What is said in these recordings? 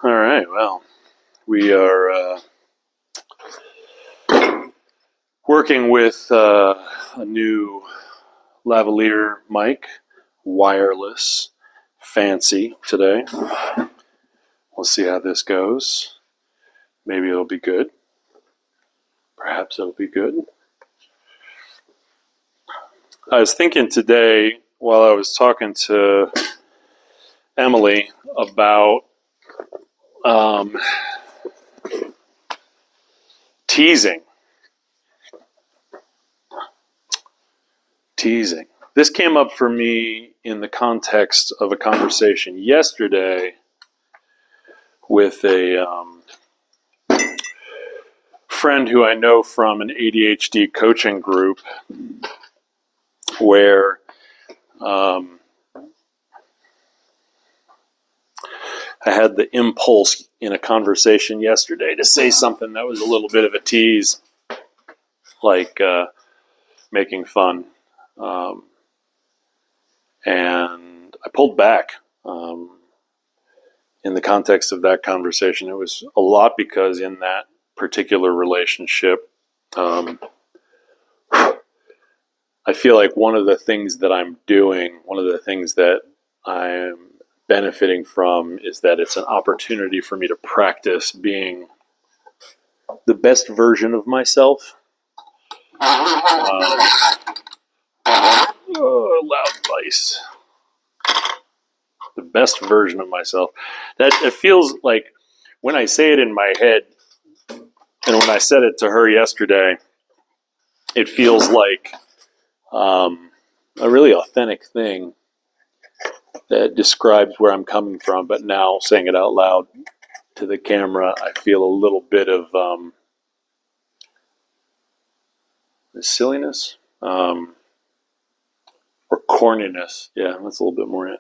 All right, well, we are working with a new lavalier mic, wireless, fancy today. We'll see how this goes. Maybe it'll be good. Perhaps it'll be good. I was thinking today while I was talking to Emily about teasing. Teasing. This came up for me in the context of a conversation yesterday with a friend who I know from an ADHD coaching group where I had the impulse in a conversation yesterday to say something that was a little bit of a tease, like making fun. And I pulled back in the context of that conversation. It was a lot because in that particular relationship, I feel like one of the things that I'm doing, one of the things that I'm benefiting from is that it's an opportunity for me to practice being the best version of myself. Loud vice. The best version of myself. That it feels like when I say it in my head, and when I said it to her yesterday, it feels like a really authentic thing that describes where I'm coming from. But now saying it out loud to the camera, I feel a little bit of silliness. Or corniness. Yeah, that's a little bit more.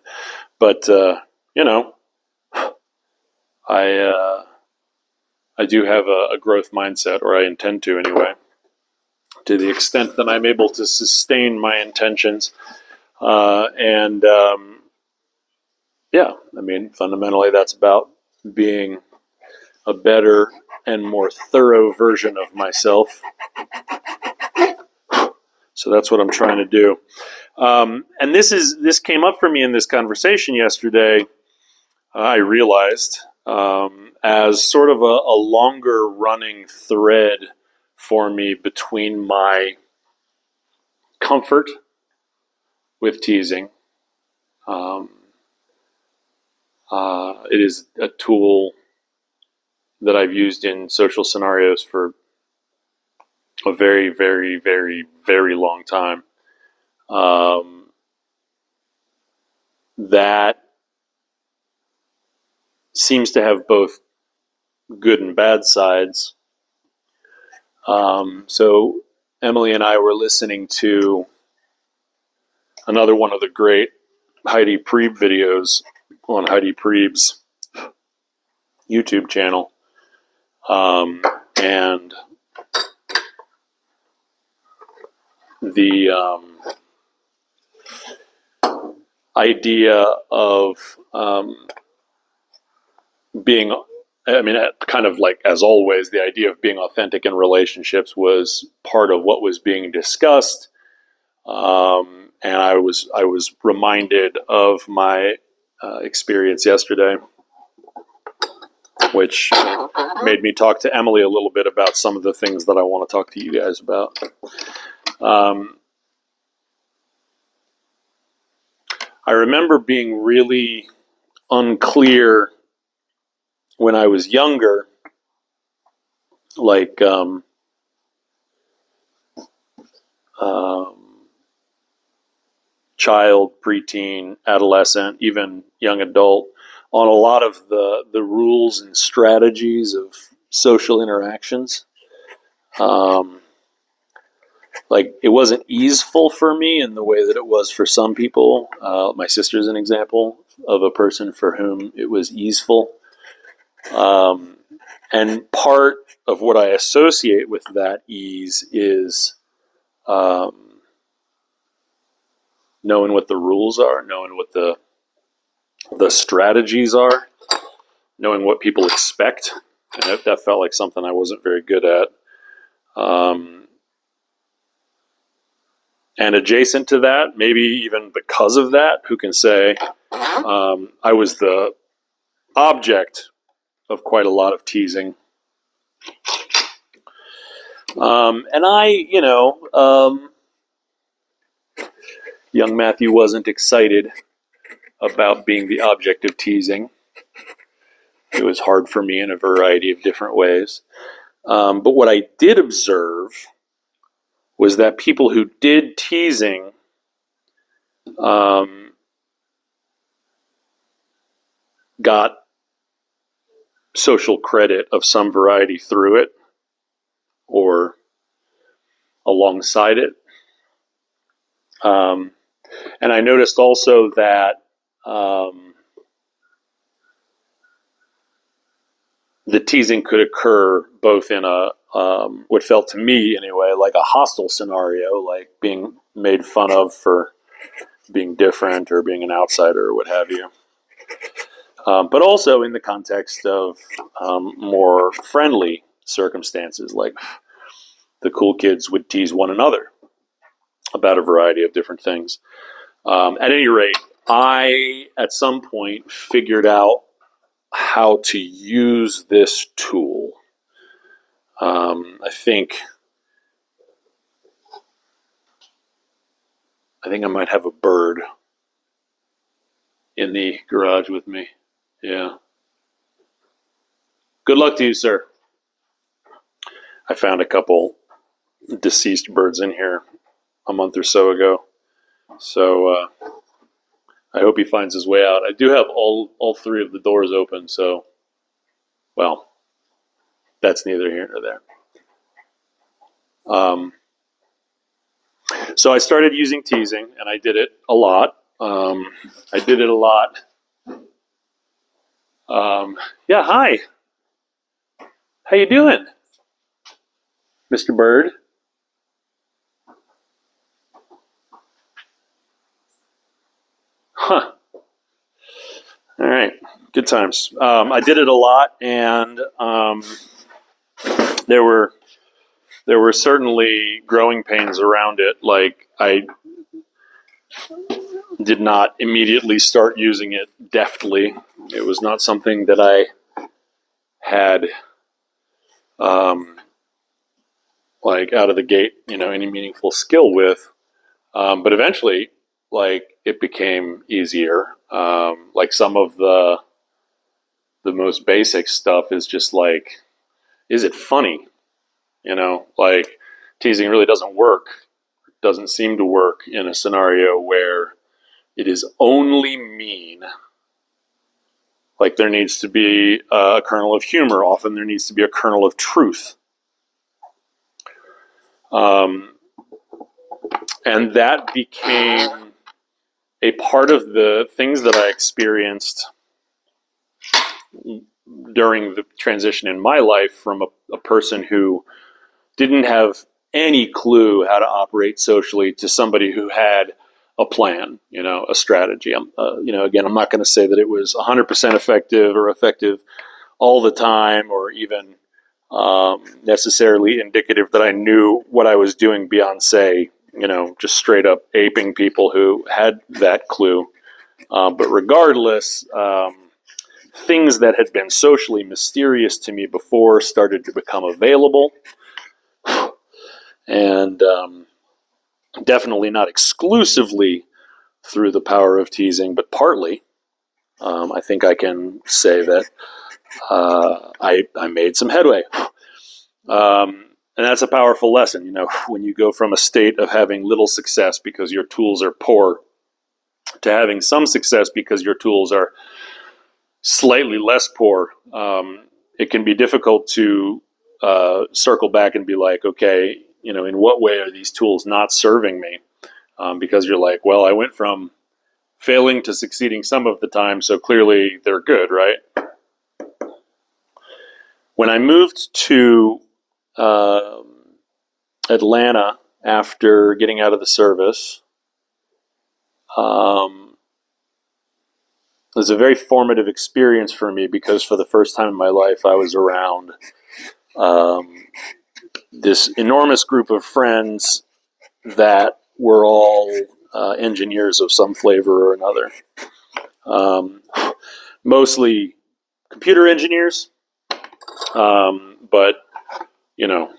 But, I do have a growth mindset, or I intend to anyway, to the extent that I'm able to sustain my intentions. Fundamentally that's about being a better and more thorough version of myself. So that's what I'm trying to do. And this came up for me in this conversation yesterday. I realized as sort of a longer running thread for me between my comfort with teasing. It is a tool that I've used in social scenarios for a very, very, very, very long time. That seems to have both good and bad sides. So Emily and I were listening to another one of the great Heidi Priebe videos on Heidi Priebe's YouTube channel. And the idea of being, kind of like, as always, the idea of being authentic in relationships was part of what was being discussed. And I was reminded of my experience yesterday, which made me talk to Emily a little bit about some of the things that I want to talk to you guys about. I remember being really unclear when I was younger, like child, preteen, adolescent, even young adult, on a lot of the rules and strategies of social interactions. Like, it wasn't easeful for me in the way that it was for some people. My sister's an example of a person for whom it was easeful. And part of what I associate with that ease is knowing what the rules are, knowing what the strategies are. knowing what people expect, and that felt like something I wasn't very good at. And adjacent to that, maybe even because of that, who can say, I was the object of quite a lot of teasing. And young Matthew wasn't excited about being the object of teasing. It was hard for me in a variety of different ways. But what I did observe was that people who did teasing got social credit of some variety through it or alongside it. And I noticed also that the teasing could occur both in a what felt to me anyway like a hostile scenario, like being made fun of for being different or being an outsider or what have you, but also in the context of more friendly circumstances, like the cool kids would tease one another about a variety of different things. At any rate, I at some point figured out how to use this tool. I think I might have a bird in the garage with me. Yeah. Good luck to you, sir. I found a couple deceased birds in here a month or so ago. So I hope he finds his way out. I do have all three of the doors open, so, well, that's neither here nor there. So I started using teasing, and I did it a lot. Yeah, hi. How you doing, Mr. Bird? Huh. All right. Good times. I did it a lot, and there were certainly growing pains around it. Like, I did not immediately start using it deftly. It was not something that I had like out of the gate, any meaningful skill with. But eventually, like, it became easier. Like, some of the most basic stuff is just like, is it funny? Like, teasing really doesn't work. It doesn't seem to work in a scenario where it is only mean. Like, there needs to be a kernel of humor. Often there needs to be a kernel of truth. And that became a part of the things that I experienced during the transition in my life from a person who didn't have any clue how to operate socially to somebody who had a plan, a strategy. Again, I'm not going to say that it was 100% effective or effective all the time, or even necessarily indicative that I knew what I was doing beyond, say, just straight up aping people who had that clue. But regardless, things that had been socially mysterious to me before started to become available. And definitely not exclusively through the power of teasing, but partly. I think I can say that I made some headway. And that's a powerful lesson, when you go from a state of having little success because your tools are poor to having some success because your tools are slightly less poor. It can be difficult to circle back and be like, okay, in what way are these tools not serving me? Because you're like, well, I went from failing to succeeding some of the time, so clearly they're good, right? When I moved to Atlanta after getting out of the service, was a very formative experience for me because for the first time in my life, I was around this enormous group of friends that were all engineers of some flavor or another. Mostly computer engineers, but you know,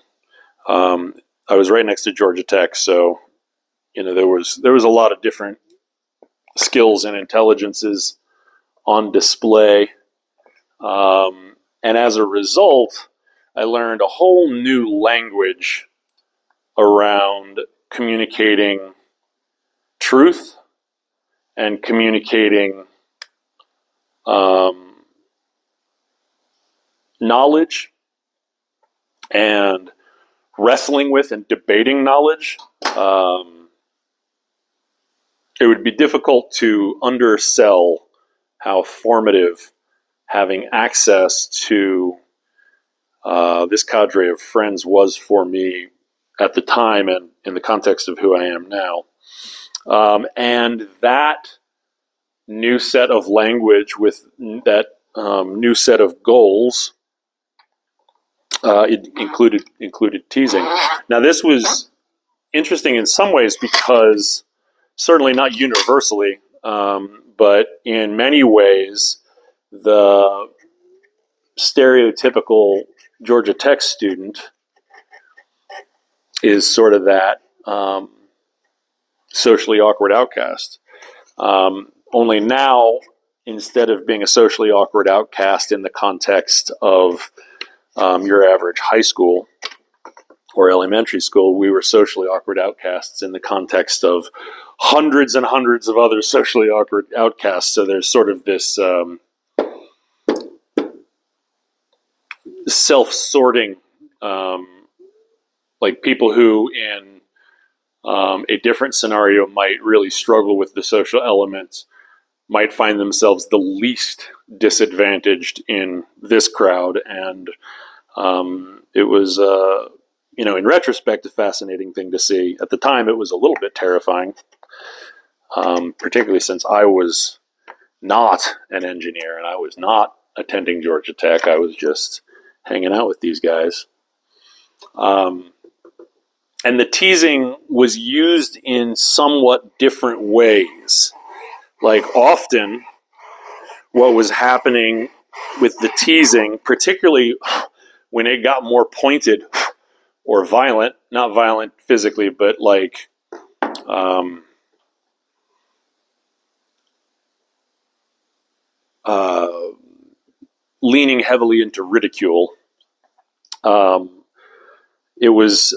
I was right next to Georgia Tech, so there was a lot of different skills and intelligences on display, and as a result, I learned a whole new language around communicating truth and communicating knowledge and wrestling with and debating knowledge. It would be difficult to undersell how formative having access to this cadre of friends was for me at the time and in the context of who I am now. And that new set of language with that new set of goals, it included teasing. Now, this was interesting in some ways because certainly not universally, but in many ways, the stereotypical Georgia Tech student is sort of that socially awkward outcast. Only now, instead of being a socially awkward outcast in the context of your average high school or elementary school, we were socially awkward outcasts in the context of hundreds and hundreds of other socially awkward outcasts. So there's sort of this self-sorting, like people who in a different scenario might really struggle with the social elements might find themselves the least disadvantaged in this crowd. And it was, in retrospect, a fascinating thing to see. At the time, it was a little bit terrifying, particularly since I was not an engineer and I was not attending Georgia Tech. I was just hanging out with these guys. And the teasing was used in somewhat different ways. Like often, what was happening with the teasing, particularly when it got more pointed or violent, not violent physically, but like leaning heavily into ridicule. It was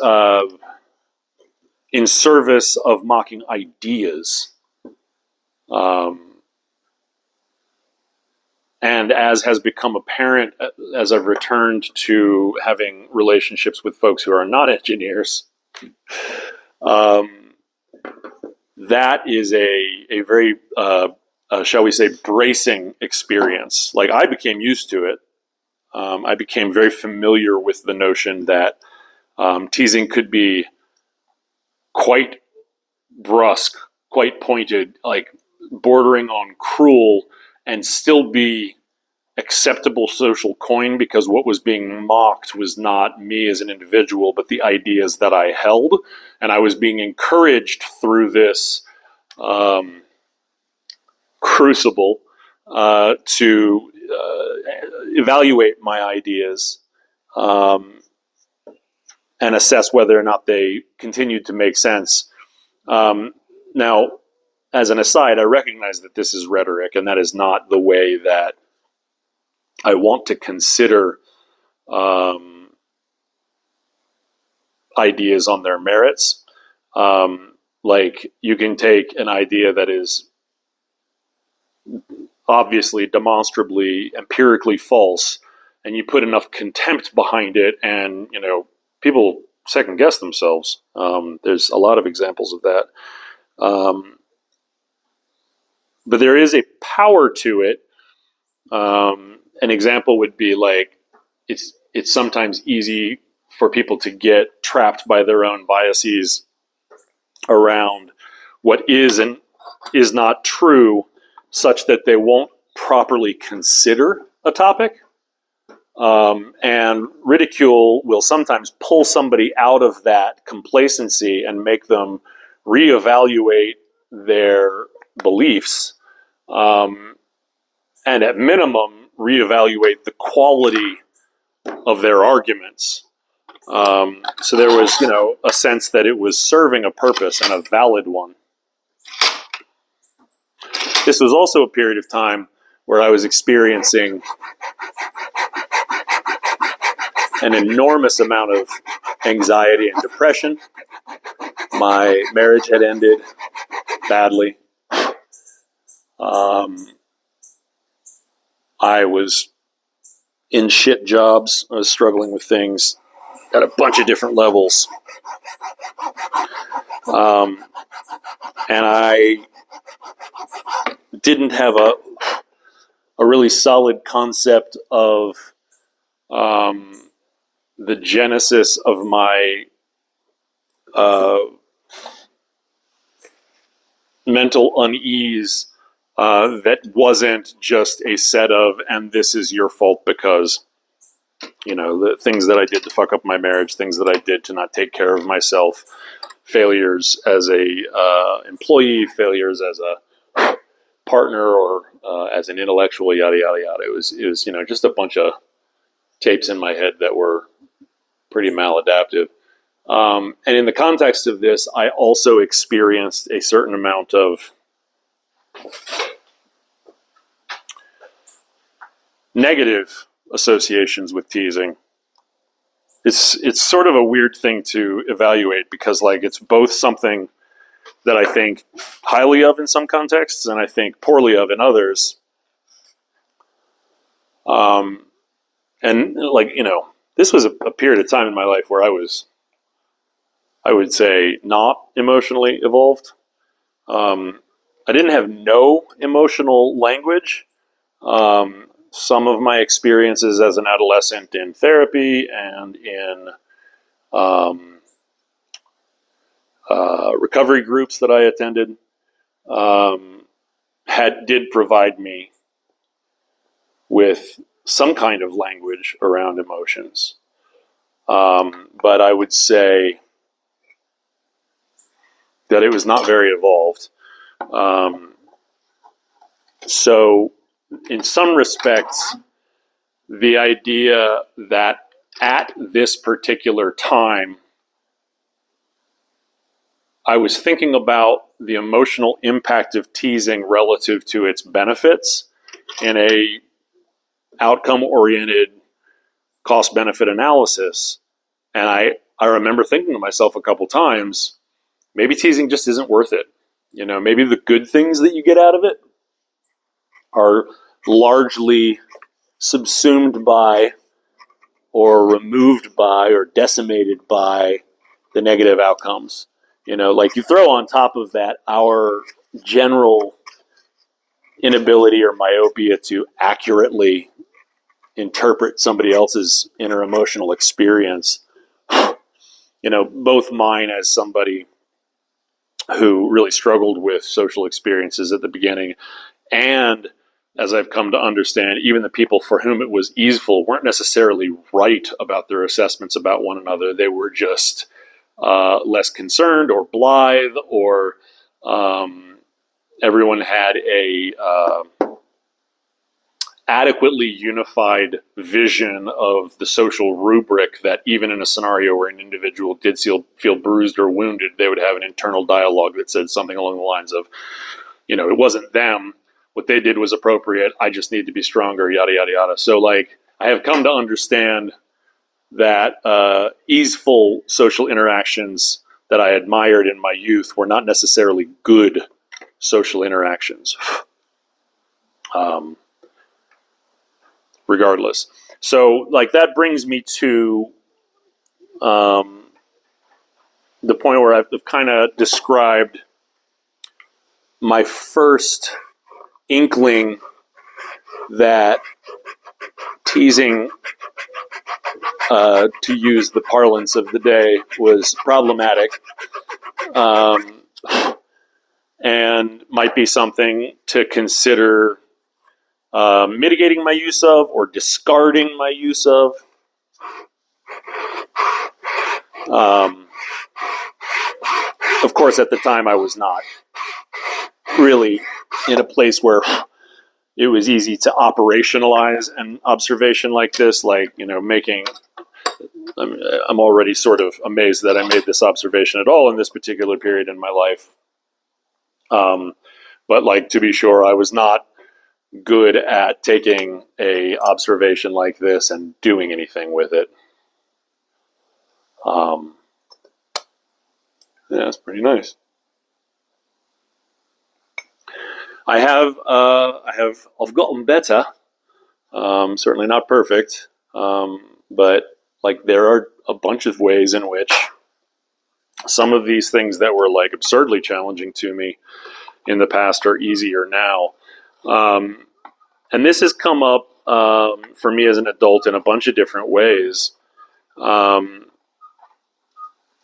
in service of mocking ideas. And as has become apparent as I've returned to having relationships with folks who are not engineers, that is a very, shall we say, bracing experience. Like I became used to it. I became very familiar with the notion that teasing could be quite brusque, quite pointed, like bordering on cruel, and still be acceptable social coin because what was being mocked was not me as an individual, but the ideas that I held. And I was being encouraged through this crucible to evaluate my ideas and assess whether or not they continued to make sense. Now, as an aside, I recognize that this is rhetoric, and that is not the way that I want to consider ideas on their merits. Like you can take an idea that is obviously, demonstrably, empirically false, and you put enough contempt behind it, and people second guess themselves. There's a lot of examples of that. But there is a power to it. An example would be like it's sometimes easy for people to get trapped by their own biases around what is and is not true, such that they won't properly consider a topic. And ridicule will sometimes pull somebody out of that complacency and make them reevaluate their beliefs, and at minimum, reevaluate the quality of their arguments. So there was, a sense that it was serving a purpose and a valid one. This was also a period of time where I was experiencing an enormous amount of anxiety and depression. My marriage had ended badly. I was in shit jobs. I was struggling with things at a bunch of different levels. And I didn't have a really solid concept of the genesis of my mental unease that wasn't just a set of, and this is your fault because, the things that I did to fuck up my marriage, things that I did to not take care of myself, failures as a employee, failures as a partner, or as an intellectual, yada, yada, yada. It was just a bunch of tapes in my head that were pretty maladaptive. And in the context of this, I also experienced a certain amount of negative associations with teasing. It's sort of a weird thing to evaluate because, it's both something that I think highly of in some contexts and I think poorly of in others. And this was a period of time in my life where I would say, not emotionally evolved. I didn't have no emotional language. Some of my experiences as an adolescent in therapy and in recovery groups that I attended did provide me with some kind of language around emotions. But I would say that it was not very evolved. So in some respects, the idea that at this particular time, I was thinking about the emotional impact of teasing relative to its benefits in a outcome-oriented cost-benefit analysis. And I remember thinking to myself a couple times, maybe teasing just isn't worth it. Maybe the good things that you get out of it are largely subsumed by or removed by or decimated by the negative outcomes. You throw on top of that our general inability or myopia to accurately interpret somebody else's inner emotional experience. Both mine as somebody who really struggled with social experiences at the beginning, and as I've come to understand, even the people for whom it was easeful weren't necessarily right about their assessments about one another. They were just less concerned or blithe, or everyone had a adequately unified vision of the social rubric that even in a scenario where an individual did feel bruised or wounded, they would have an internal dialogue that said something along the lines of, it wasn't them. What they did was appropriate. I just need to be stronger, yada, yada, yada. So, I have come to understand that easeful social interactions that I admired in my youth were not necessarily good social interactions. Regardless. So, that brings me to the point where I've kind of described my first inkling that teasing, to use the parlance of the day, was problematic, and might be something to consider mitigating my use of or discarding my use of. Of course, at the time, I was not really in a place where it was easy to operationalize an observation like this, like, I'm already sort of amazed that I made this observation at all in this particular period in my life. But like, to be sure, I was not good at taking a observation like this and doing anything with it. Yeah, it's pretty nice. I've gotten better. Certainly not perfect, but like, there are a bunch of ways in which some of these things that were like absurdly challenging to me in the past are easier now. And this has come up for me as an adult in a bunch of different ways.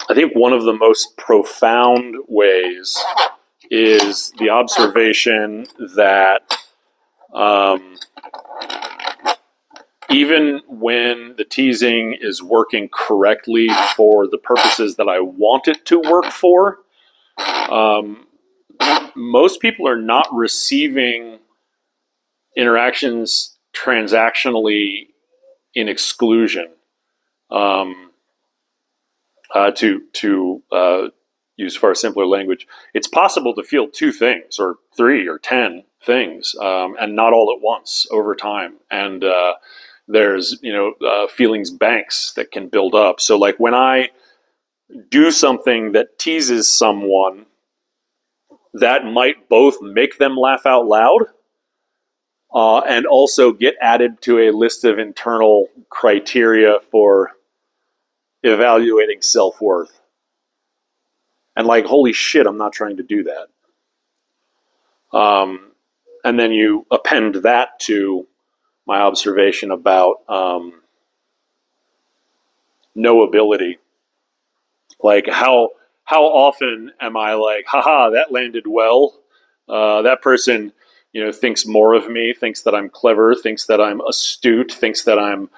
I think one of the most profound ways is the observation that even when the teasing is working correctly for the purposes that I want it to work for, most people are not receiving interactions transactionally in exclusion. To use far simpler language, it's possible to feel 2 things or 3 or 10 things, and not all at once over time. And there's feelings banks that can build up. So like, when I do something that teases someone, that might both make them laugh out loud and also get added to a list of internal criteria for evaluating self-worth. And like, holy shit, I'm not trying to do that. And then you append that to my observation about knowability. Like, how often am I like, haha, that landed well. That person, thinks more of me, thinks that I'm clever, thinks that I'm astute, thinks that I'm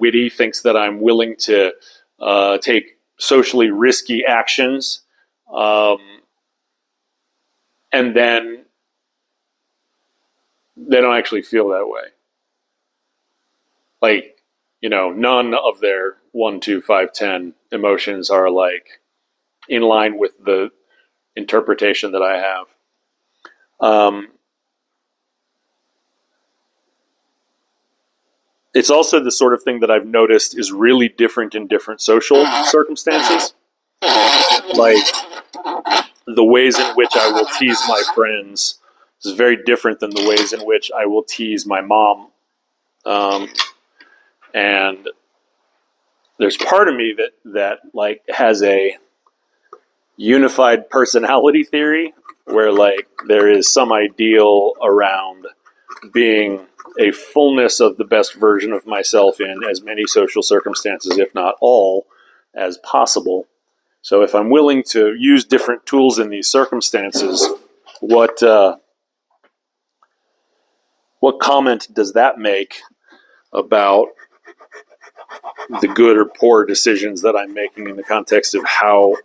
witty, thinks that I'm willing to take socially risky actions. And then they don't actually feel that way. Like, none of their 1, 2, 5, 10 emotions are like in line with the interpretation that I have. It's also the sort of thing that I've noticed is really different in different social circumstances. Like, the ways in which I will tease my friends is very different than the ways in which I will tease my mom. And there's part of me that like has a unified personality theory where like there is some ideal around being a fullness of the best version of myself in as many social circumstances, if not all, as possible. So if I'm willing to use different tools in these circumstances, what comment does that make about the good or poor decisions that I'm making in the context of how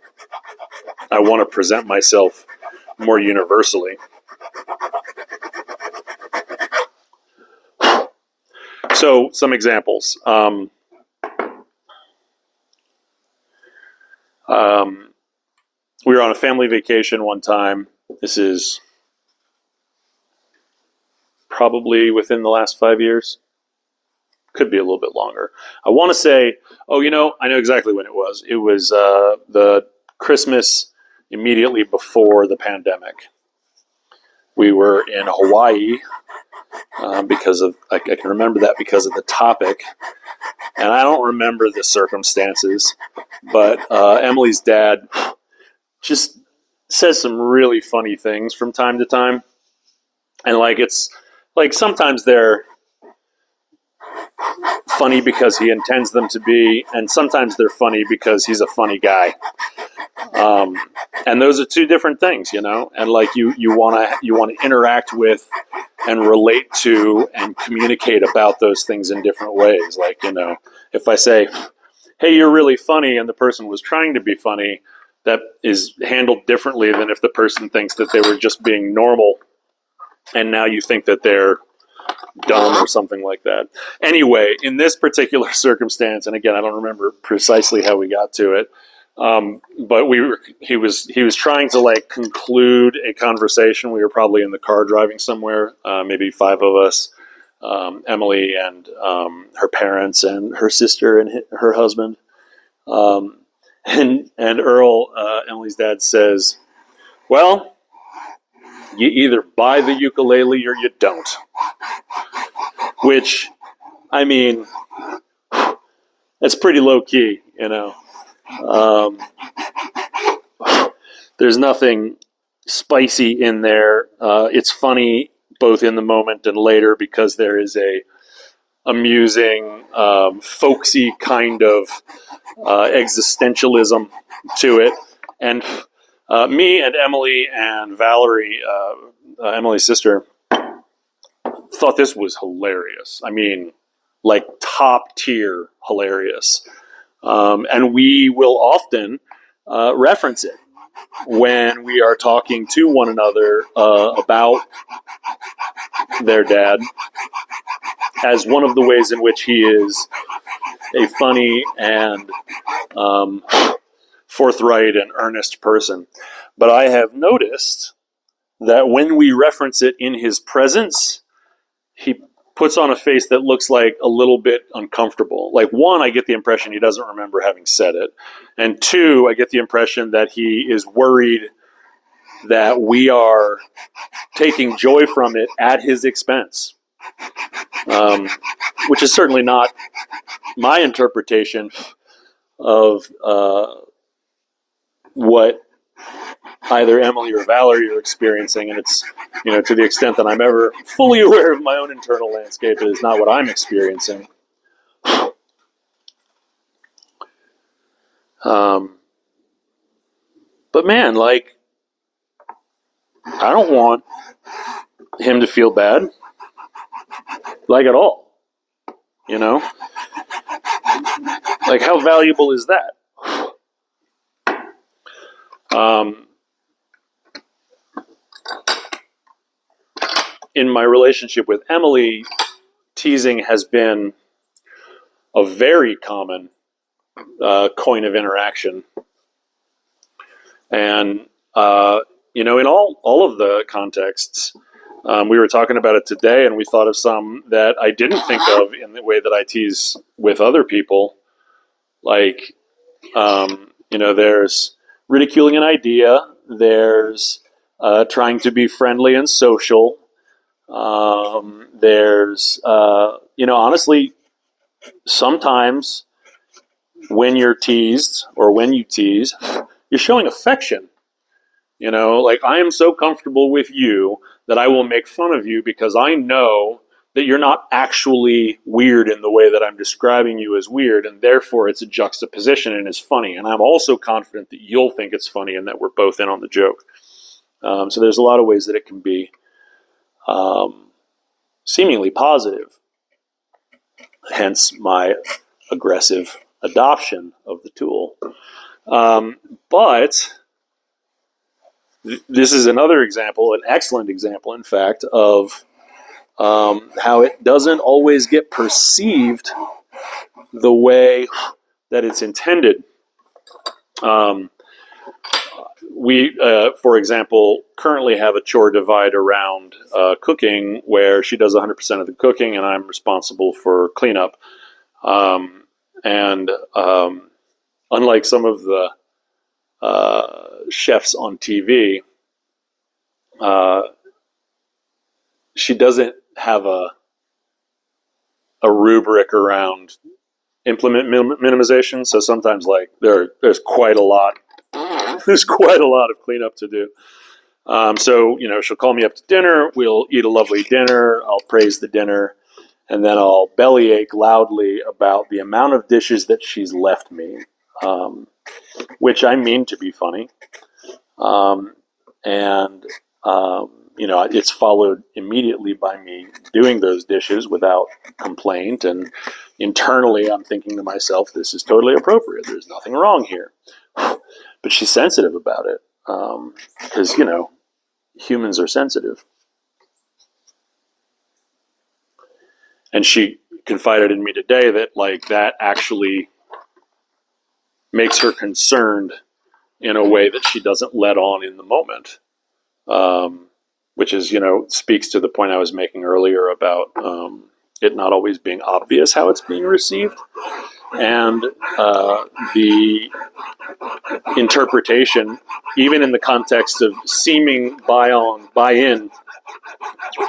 I want to present myself more universally? So, some examples. We were on a family vacation one time. This is probably within the last 5 years. Could be a little bit longer. I want to say, I know exactly when it was. It was the Christmas immediately before the pandemic. We were in Hawaii because of, I can remember that because of the topic. And I don't remember the circumstances, but Emily's dad just says some really funny things from time to time. And like, it's like, sometimes they're funny because he intends them to be, and sometimes they're funny because he's a funny guy. And those are two different things, and like you want to interact with and relate to and communicate about those things in different ways. Like, if I say, hey, you're really funny, and the person was trying to be funny, that is handled differently than if the person thinks that they were just being normal and now you think that they're dumb or something like that. Anyway, in this particular circumstance, and again, I don't remember precisely how we got to it, but he was trying to like conclude a conversation. We were probably in the car driving somewhere, maybe 5 of us, Emily and her parents and her sister and her husband. And Earl, Emily's dad, says, well, you either buy the ukulele or you don't. Which, I mean, it's pretty low key, There's nothing spicy in there. It's funny both in the moment and later because there is a amusing, folksy kind of existentialism to it. And me and Emily and Valerie, Emily's sister, thought this was hilarious. I mean, like top tier hilarious. And we will often reference it when we are talking to one another about their dad as one of the ways in which he is a funny and forthright and earnest person. But I have noticed that when we reference it in his presence, he puts on a face that looks like a little bit uncomfortable. Like, one, I get the impression he doesn't remember having said it. And two, I get the impression that he is worried that we are taking joy from it at his expense. Which is certainly not my interpretation of what either Emily or Valerie are experiencing, and it's, to the extent that I'm ever fully aware of my own internal landscape, it is not what I'm experiencing. But man, like, I don't want him to feel bad, like, at all. Like, how valuable is that? In my relationship with Emily, teasing has been a very common coin of interaction. And, in all of the contexts, we were talking about it today, and we thought of some that I didn't think of in the way that I tease with other people. Like, there's ridiculing an idea, there's trying to be friendly and social, there's, honestly, sometimes when you're teased or when you tease, you're showing affection. Like, I am so comfortable with you that I will make fun of you because I know that you're not actually weird in the way that I'm describing you as weird, and therefore it's a juxtaposition and it's funny. And I'm also confident that you'll think it's funny and that we're both in on the joke. So there's a lot of ways that it can be seemingly positive, hence my aggressive adoption of the tool. But this is another example, an excellent example, in fact, of how it doesn't always get perceived the way that it's intended. We, for example, currently have a chore divide around cooking where she does 100% of the cooking and I'm responsible for cleanup. And unlike some of the chefs on TV, she doesn't have a rubric around implement minimization. So sometimes, like, there's quite a lot. There's quite a lot of cleanup to do. So, she'll call me up to dinner. We'll eat a lovely dinner. I'll praise the dinner. And then I'll bellyache loudly about the amount of dishes that she's left me, which I mean to be funny. And it's followed immediately by me doing those dishes without complaint. And internally, I'm thinking to myself, this is totally appropriate. There's nothing wrong here. But she's sensitive about it because, humans are sensitive. And she confided in me today that, that actually makes her concerned in a way that she doesn't let on in the moment. Which is, speaks to the point I was making earlier about it not always being obvious how it's being received. And the interpretation, even in the context of seeming buy-in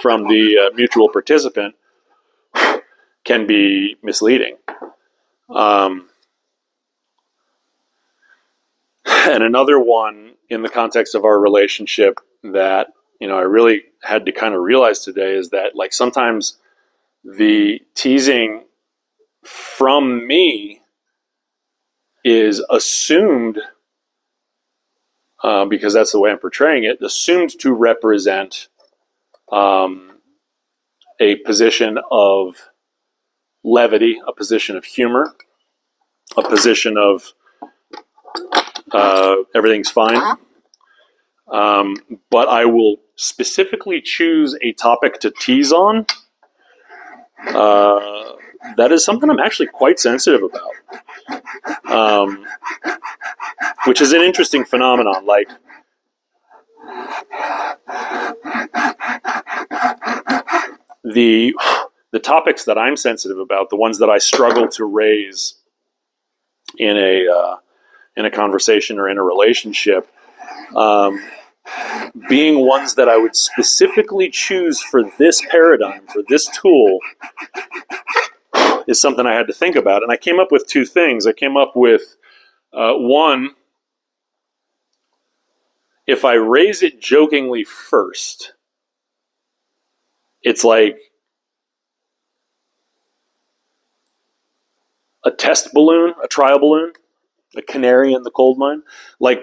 from the mutual participant, can be misleading. And another one in the context of our relationship that I really had to kind of realize today is that, sometimes the teasing from me is assumed, because that's the way I'm portraying it, assumed to represent a position of levity, a position of humor, a position of everything's fine. But I will specifically choose a topic to tease on. That is something I'm actually quite sensitive about, which is an interesting phenomenon. The topics that I'm sensitive about, the ones that I struggle to raise in a conversation or in a relationship, being ones that I would specifically choose for this paradigm, for this tool, is something I had to think about. And I came up with two things. I came up with one, if I raise it jokingly first, it's like a test balloon, a trial balloon, a canary in the coal mine.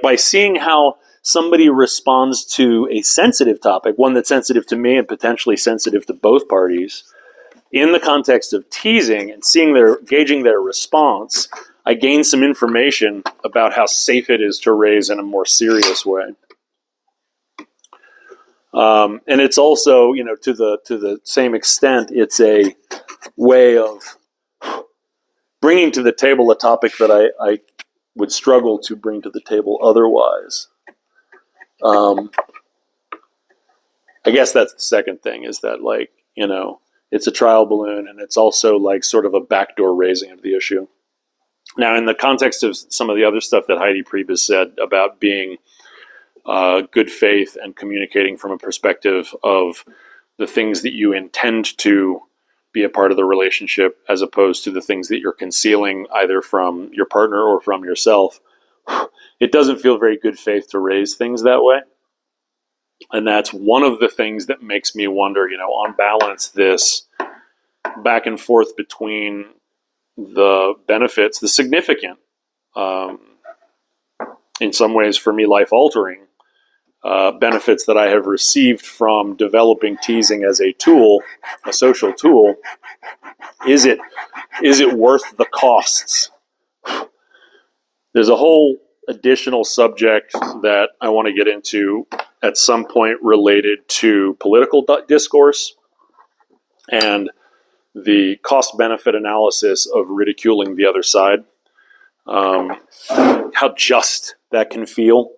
By seeing how somebody responds to a sensitive topic, one that's sensitive to me and potentially sensitive to both parties, in the context of teasing and gauging their response, I gain some information about how safe it is to raise in a more serious way. And it's also, to the same extent, it's a way of bringing to the table a topic that I would struggle to bring to the table otherwise. I guess that's the second thing, is that, it's a trial balloon, and it's also sort of a backdoor raising of the issue. Now, in the context of some of the other stuff that Heidi Prieb has said about being good faith and communicating from a perspective of the things that you intend to be a part of the relationship, as opposed to the things that you're concealing either from your partner or from yourself, it doesn't feel very good faith to raise things that way. And that's one of the things that makes me wonder, on balance, this back and forth between the benefits, the significant, in some ways for me, life-altering benefits that I have received from developing teasing as a tool, a social tool. Is it worth the costs? There's a whole additional subject that I want to get into at some point related to political discourse and the cost-benefit analysis of ridiculing the other side, how just that can feel,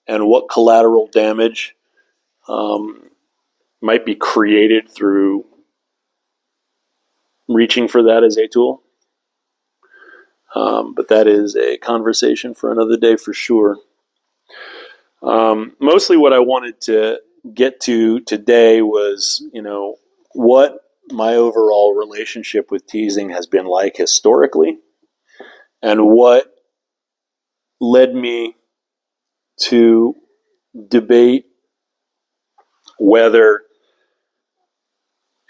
and what collateral damage might be created through reaching for that as a tool. But that is a conversation for another day for sure. Mostly what I wanted to get to today was, what my overall relationship with teasing has been like historically, and what led me to debate whether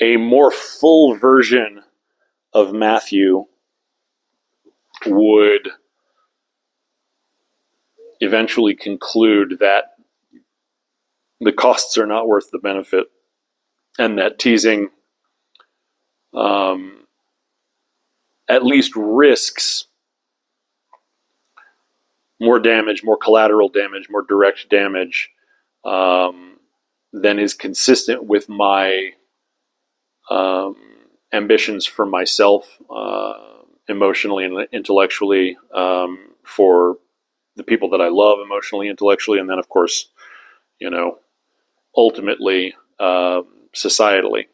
a more full version of Matthew would eventually conclude that the costs are not worth the benefit, and that teasing at least risks more damage, more collateral damage, more direct damage than is consistent with my ambitions for myself, emotionally and intellectually, for the people that I love emotionally, intellectually, and then, of course, ultimately, societally.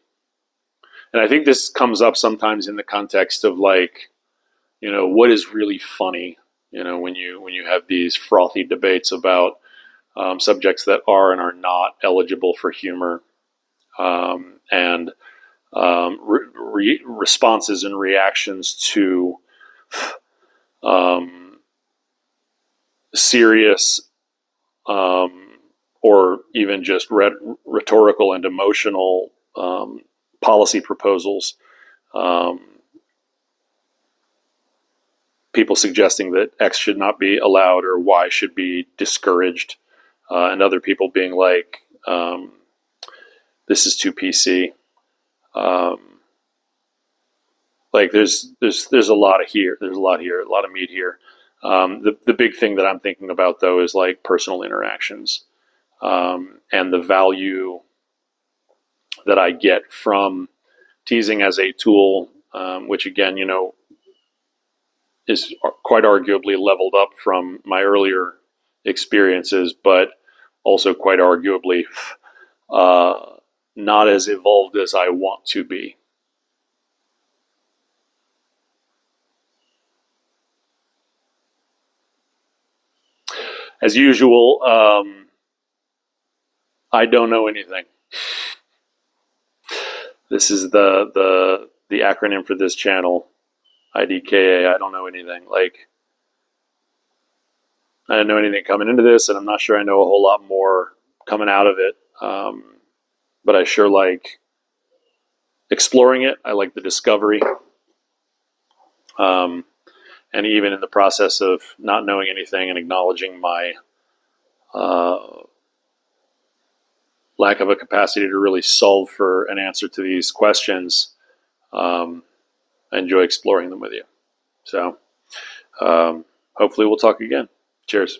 And I think this comes up sometimes in the context of what is really funny, when you have these frothy debates about subjects that are and are not eligible for humor, and responses and reactions to serious or even just rhetorical and emotional policy proposals. People suggesting that X should not be allowed or Y should be discouraged, and other people being like, "This is too PC." There's a lot of here. There's a lot here. A lot of meat here. The big thing that I'm thinking about though is like personal interactions, and the value that I get from teasing as a tool, which again, is quite arguably leveled up from my earlier experiences, but also quite arguably not as evolved as I want to be. As usual, I don't know anything. This is the acronym for this channel, IDKA. I don't know anything. I didn't know anything coming into this, and I'm not sure I know a whole lot more coming out of it. But I sure like exploring it. I like the discovery. And even in the process of not knowing anything and acknowledging my lack of a capacity to really solve for an answer to these questions, I enjoy exploring them with you. So hopefully we'll talk again. Cheers.